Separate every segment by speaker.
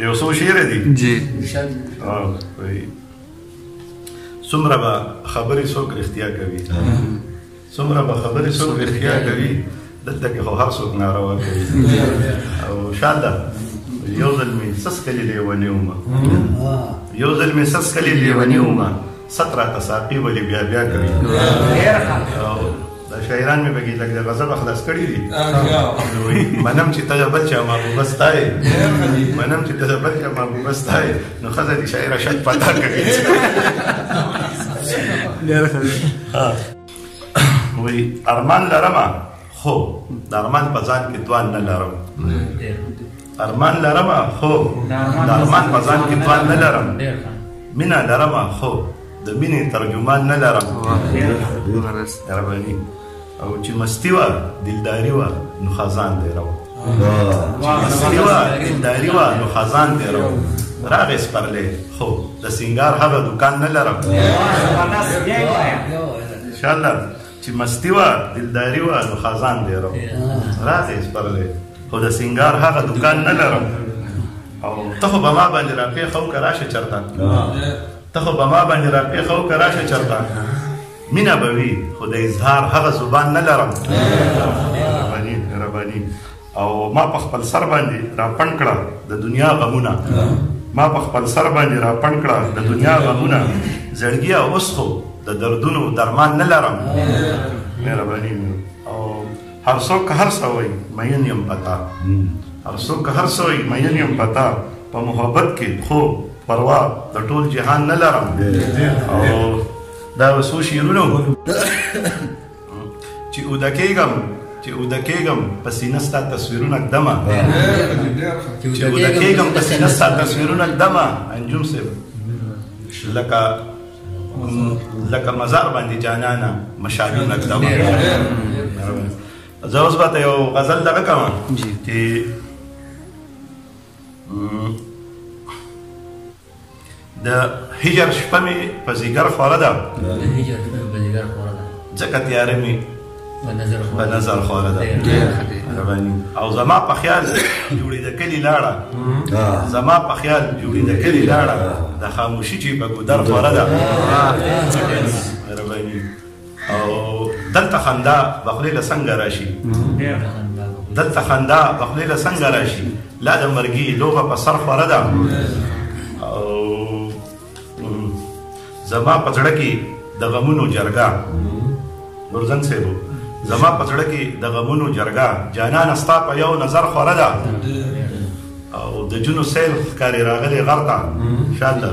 Speaker 1: یو څو شعر دي
Speaker 2: جی
Speaker 1: څومره به خبرې څوک رښتیا کوي څومره به خبرې څوک رښتیا کوي دلته کې خو هر څوک ناروا کوي او شاده یو ځل مې سس کلي لیونی ومه یو ځل مې سس کلي لیونی ومه ست راته ساقي ولې بیا بیا کوي دا شاعران مې پکې لږ د غضب خلاص کړي دي منم چې ته بل چا محبوبه ستایې منم چې ته بل چا محبوبه ستایې نو ښځه دې شاعره شک پتا کوي وایي ارمان لرمه خو د ارمان په ځان کې توان نه لرم ارمان لرمه خو د ارمان په ځان کې توان نه لرم مینه لرمه خو د مینې ترجمان نه لرم رباني او چې مستی وه دلداري وه نو خزان دی رو چې مستی وه دلداري وه نو خزان دی رو راغې سپرلی خو د سینګار هغه دوکان نه لرم انشاءالله چې مستی وه دلداري وه نو خزان دی رو راغې سپرلی خو د سینګار هغه دوکان نه لرم او ته خو به ما باندې راپېښه وکړه راشه چېرته ته خو به ما باندې راپېښه وکړه راشه چېرته مینه به وي خو د اظهار هغه زبان نه لرم رباني او ما په خپل سر باندې راپڼ کړه د دنیا غمونه ما په خپل سر باندې راپڼ کړه د دنیا غمونه زړګي اوس خو د دردونو درمان نه لرم مهرباني او هر څوک هر څه وایي مین یم پتا هر څوک هر څه وایي مین یم پتا په محبت کې خو پروا د ټول جهان نه لرم او دا وسو شیرونو چې اوده کېږم په سینه ستا تصویرونه ږدمه چې اوده کېږم په سینه ستا تصویرونه ږدمه انجم صاحب لکه مزار باندې جانانه مشالونه ږدمه زه اوس به ته یو غزل دغه کوم چې د هجر شپه مې په ځیګر خوره ده ځکه تیاره مې په نظر خوره ده او زما په خیال جوړې د کلي لاړه زما په خیال جوړې د کلي لاړه د خاموشي چې په ګودر خوره ده او دلته خندا به خولې له څنګه راشي دلته خندا به خولې له څنګه راشي لا د مرګي لوبه په سر خوره ده او زما په زړه کې د غمونو جرګه نورزنګ صاحب زما په زړه کې د غمونو جرګه جانانه ستا په یو نظر خوره ده او د جنو سیل ښکاري راغلی غر ته شاته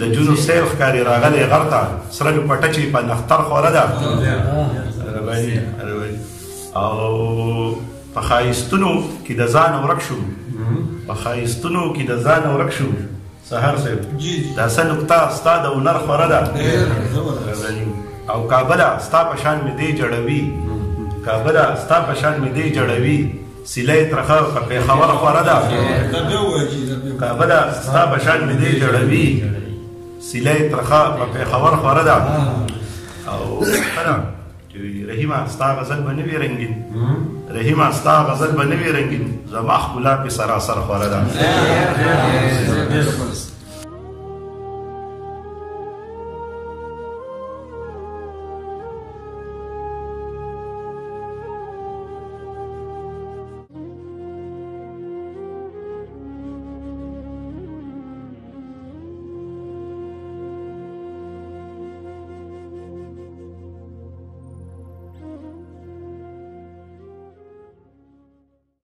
Speaker 1: د جنو سیل ښکاري راغلی غر ته سره لوپټه چې په نختر خوره ده او په ښایستونو کې د ځان ورک شو په ښایستونو کې د ځان ورک شو سهار صاحب دا څه نقطه ستا د هنر خوره ده او کابله ستا په شان مې دی جړوي کابله ستا په شان مې دی جړوي سیلۍ ترخه په پېښور خوره ده کابله ستا په شان مې دی جړوي سیلۍ ترخه په پېښور خوره ده او رحیمه ستا غزل به نه وي رنګین رحیمه ستا غزل به نه وي رنګین زما ښکلا پې سراسر خوره ده